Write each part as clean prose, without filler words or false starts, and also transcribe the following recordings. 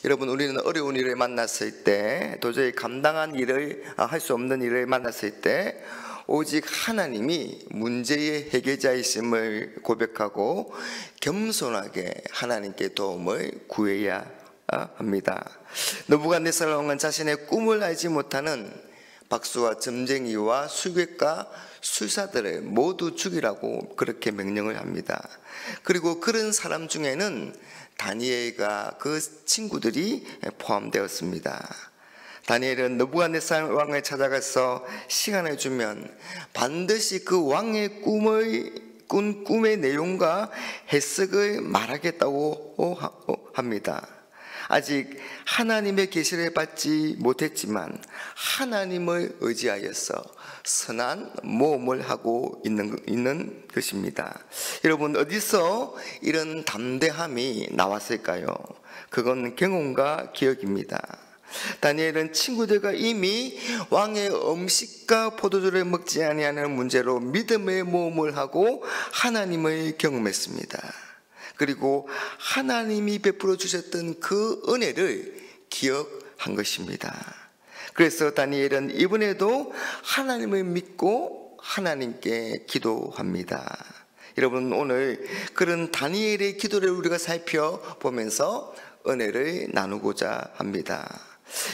여러분, 우리는 어려운 일을 만났을 때, 도저히 감당한 일을 할 수 없는 일을 만났을 때 오직 하나님이 문제의 해결자이심을 고백하고 겸손하게 하나님께 도움을 구해야 합니다. 느부갓네살 왕은 자신의 꿈을 알지 못하는 박수와 점쟁이와 술객과 술사들을 모두 죽이라고 그렇게 명령을 합니다. 그리고 그런 사람 중에는 다니엘과 그 친구들이 포함되었습니다. 다니엘은 느부갓네살 왕을 찾아가서 시간을 주면 반드시 그 왕의 꾼 꿈의 내용과 해석을 말하겠다고 합니다. 아직 하나님의 계시를 받지 못했지만 하나님을 의지하여서 선한 모험을 하고 있는 것입니다. 여러분, 어디서 이런 담대함이 나왔을까요? 그건 경험과 기억입니다. 다니엘은 친구들과 이미 왕의 음식과 포도주를 먹지 아니하는 문제로 믿음의 모험을 하고 하나님을 경험했습니다. 그리고 하나님이 베풀어 주셨던 그 은혜를 기억한 것입니다. 그래서 다니엘은 이번에도 하나님을 믿고 하나님께 기도합니다. 여러분, 오늘 그런 다니엘의 기도를 우리가 살펴보면서 은혜를 나누고자 합니다.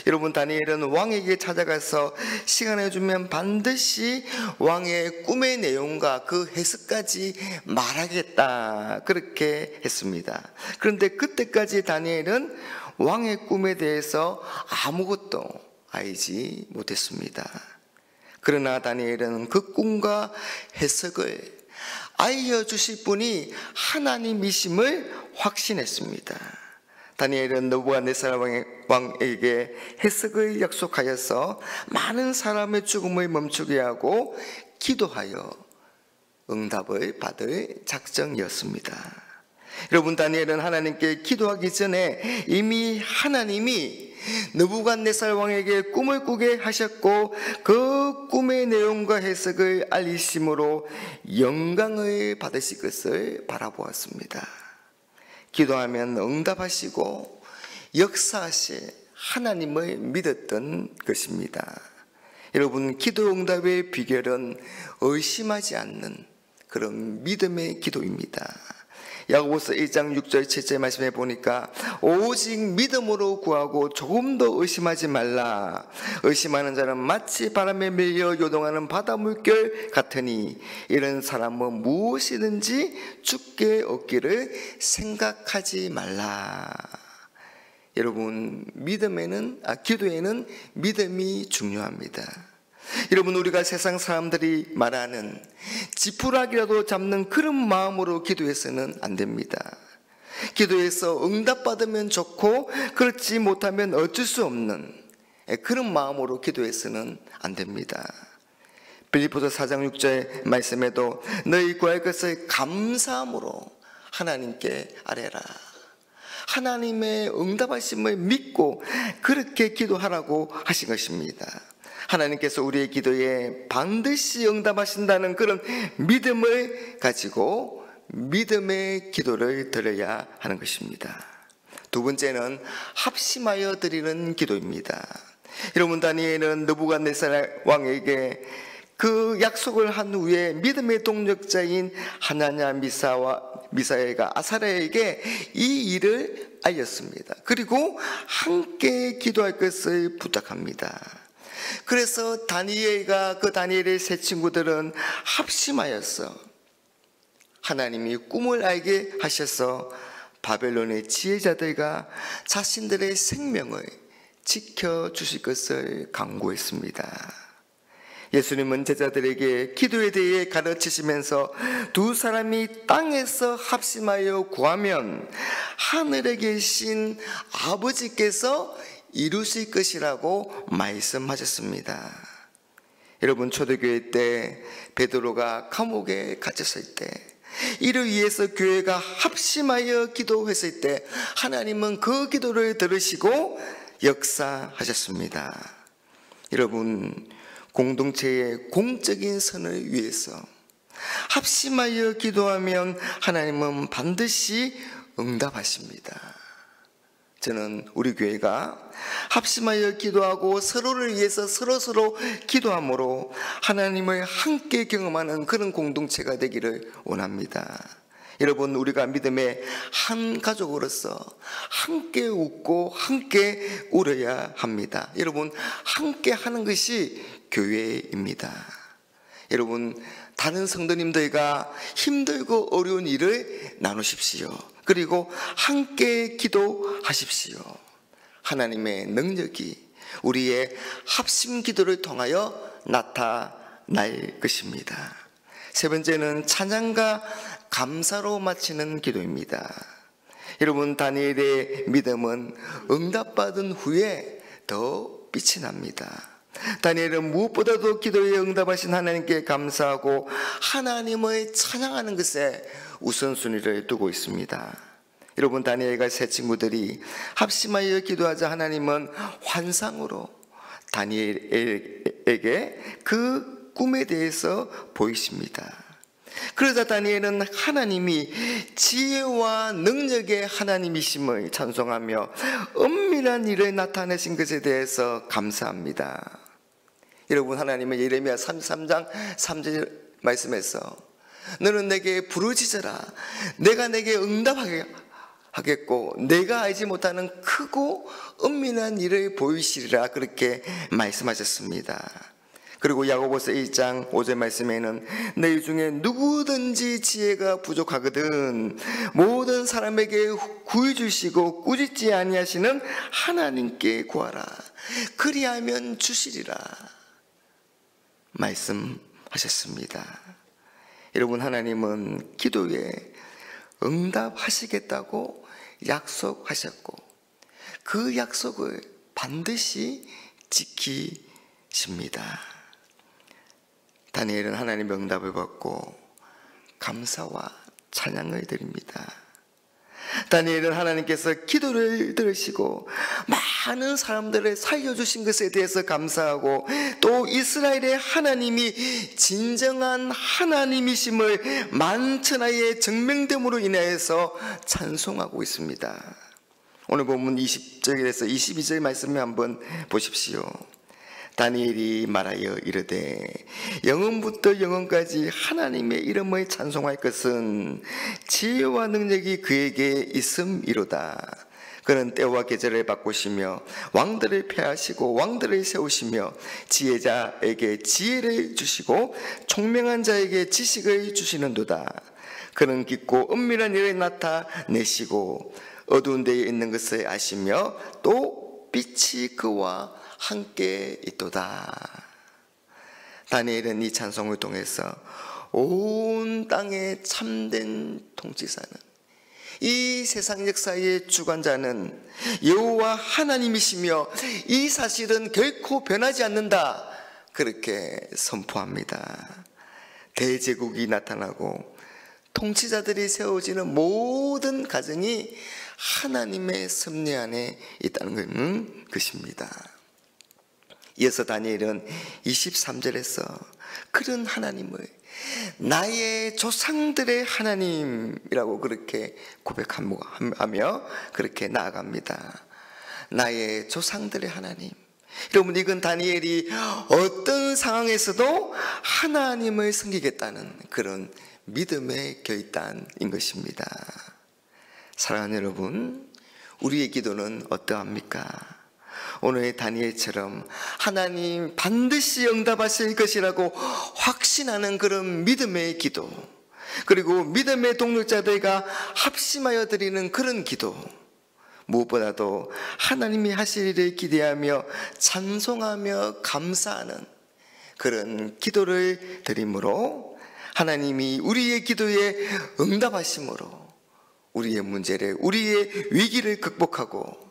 여러분, 다니엘은 왕에게 찾아가서 시간을 주면 반드시 왕의 꿈의 내용과 그 해석까지 말하겠다, 그렇게 했습니다. 그런데 그때까지 다니엘은 왕의 꿈에 대해서 아무것도 알지 못했습니다. 그러나 다니엘은 그 꿈과 해석을 알려주실 분이 하나님이심을 확신했습니다. 다니엘은 느부갓네살 왕에게 해석을 약속하여서 많은 사람의 죽음을 멈추게 하고 기도하여 응답을 받을 작정이었습니다. 여러분, 다니엘은 하나님께 기도하기 전에 이미 하나님이 느부갓네살 왕에게 꿈을 꾸게 하셨고 그 꿈의 내용과 해석을 알리심으로 영광을 받으실 것을 바라보았습니다. 기도하면 응답하시고 역사하실 하나님을 믿었던 것입니다. 여러분, 기도 응답의 비결은 의심하지 않는 그런 믿음의 기도입니다. 야고보서 1장 6절 7절 말씀해 보니까 오직 믿음으로 구하고 조금도 의심하지 말라. 의심하는 자는 마치 바람에 밀려 요동하는 바다 물결 같으니 이런 사람은 무엇이든지 죽게 얻기를 생각하지 말라. 여러분, 기도에는 믿음이 중요합니다. 여러분, 우리가 세상 사람들이 말하는 지푸라기라도 잡는 그런 마음으로 기도해서는 안 됩니다. 기도해서 응답받으면 좋고 그렇지 못하면 어쩔 수 없는 그런 마음으로 기도해서는 안 됩니다. 빌립보서 4장 6절 말씀에도 너희 구할 것을 감사함으로 하나님께 아뢰라. 하나님의 응답하심을 믿고 그렇게 기도하라고 하신 것입니다. 하나님께서 우리의 기도에 반드시 응답하신다는 그런 믿음을 가지고 믿음의 기도를 드려야 하는 것입니다. 두 번째는 합심하여 드리는 기도입니다. 여러분, 다니엘은 느부갓네살 왕에게 그 약속을 한 후에 믿음의 동력자인 하나냐, 미사엘과 아사랴에게 이 일을 알렸습니다. 그리고 함께 기도할 것을 부탁합니다. 그래서 다니엘의 세 친구들은 합심하여서 하나님이 꿈을 알게 하셔서 바벨론의 지혜자들과 자신들의 생명을 지켜주실 것을 강구했습니다. 예수님은 제자들에게 기도에 대해 가르치시면서 두 사람이 땅에서 합심하여 구하면 하늘에 계신 아버지께서 이루실 것이라고 말씀하셨습니다. 여러분, 초대교회 때 베드로가 감옥에 갇혔을 때 이를 위해서 교회가 합심하여 기도했을 때 하나님은 그 기도를 들으시고 역사하셨습니다. 여러분, 공동체의 공적인 선을 위해서 합심하여 기도하면 하나님은 반드시 응답하십니다. 저는 우리 교회가 합심하여 기도하고 서로를 위해서 서로 기도함으로 하나님을 함께 경험하는 그런 공동체가 되기를 원합니다. 여러분, 우리가 믿음의 한 가족으로서 함께 웃고 함께 울어야 합니다. 여러분, 함께 하는 것이 교회입니다. 여러분, 다른 성도님들과 힘들고 어려운 일을 나누십시오. 그리고 함께 기도하십시오. 하나님의 능력이 우리의 합심 기도를 통하여 나타날 것입니다. 세 번째는 찬양과 감사로 마치는 기도입니다. 여러분, 다니엘의 믿음은 응답받은 후에 더 빛이 납니다. 다니엘은 무엇보다도 기도에 응답하신 하나님께 감사하고 하나님을 찬양하는 것에 우선순위를 두고 있습니다. 여러분, 다니엘과 세 친구들이 합심하여 기도하자 하나님은 환상으로 다니엘에게 그 꿈에 대해서 보이십니다. 그러자 다니엘은 하나님이 지혜와 능력의 하나님이심을 찬송하며 은밀한 일을 나타내신 것에 대해서 감사합니다. 여러분, 하나님은 예레미야 33장 3절 말씀에서 너는 내게 부르짖어라, 내가 내게 응답하겠고 내가 알지 못하는 크고 은밀한 일을 보이시리라, 그렇게 말씀하셨습니다. 그리고 야고보서 1장 5절 말씀에는 너희 중에 누구든지 지혜가 부족하거든 모든 사람에게 구해 주시고 꾸짖지 아니하시는 하나님께 구하라, 그리하면 주시리라 말씀하셨습니다. 여러분, 하나님은 기도에 응답하시겠다고 약속하셨고 그 약속을 반드시 지키십니다. 다니엘은 하나님의 응답을 받고 감사와 찬양을 드립니다. 다니엘은 하나님께서 기도를 들으시고 많은 사람들을 살려주신 것에 대해서 감사하고 또 이스라엘의 하나님이 진정한 하나님이심을 만천하에 증명됨으로 인하여서 찬송하고 있습니다. 오늘 본문 20절에서 22절 말씀을 한번 보십시오. 다니엘이 말하여 이르되 영원부터 영원까지 하나님의 이름을 찬송할 것은 지혜와 능력이 그에게 있음이로다. 그는 때와 계절을 바꾸시며 왕들을 폐하시고 왕들을 세우시며 지혜자에게 지혜를 주시고 총명한 자에게 지식을 주시는도다. 그는 깊고 은밀한 일을 나타내시고 어두운 데에 있는 것을 아시며 또 빛이 그와 함께 있도다. 다니엘은 이 찬송을 통해서 온 땅의 참된 통치자는, 이 세상 역사의 주관자는 여호와 하나님이시며 이 사실은 결코 변하지 않는다, 그렇게 선포합니다. 대제국이 나타나고 통치자들이 세워지는 모든 가정이 하나님의 섭리 안에 있다는 것입니다. 이어서 다니엘은 23절에서 그런 하나님을 나의 조상들의 하나님이라고 그렇게 고백하며 그렇게 나아갑니다. 나의 조상들의 하나님. 여러분, 이건 다니엘이 어떤 상황에서도 하나님을 섬기겠다는 그런 믿음의 결단인 것입니다. 사랑하는 여러분, 우리의 기도는 어떠합니까? 오늘의 다니엘처럼 하나님 반드시 응답하실 것이라고 확신하는 그런 믿음의 기도, 그리고 믿음의 동력자들과 합심하여 드리는 그런 기도, 무엇보다도 하나님이 하실 일을 기대하며 찬송하며 감사하는 그런 기도를 드림으로 하나님이 우리의 기도에 응답하심으로 우리의 문제를, 우리의 위기를 극복하고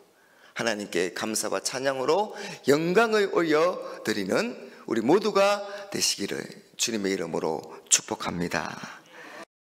하나님께 감사와 찬양으로 영광을 올려드리는 우리 모두가 되시기를 주님의 이름으로 축복합니다.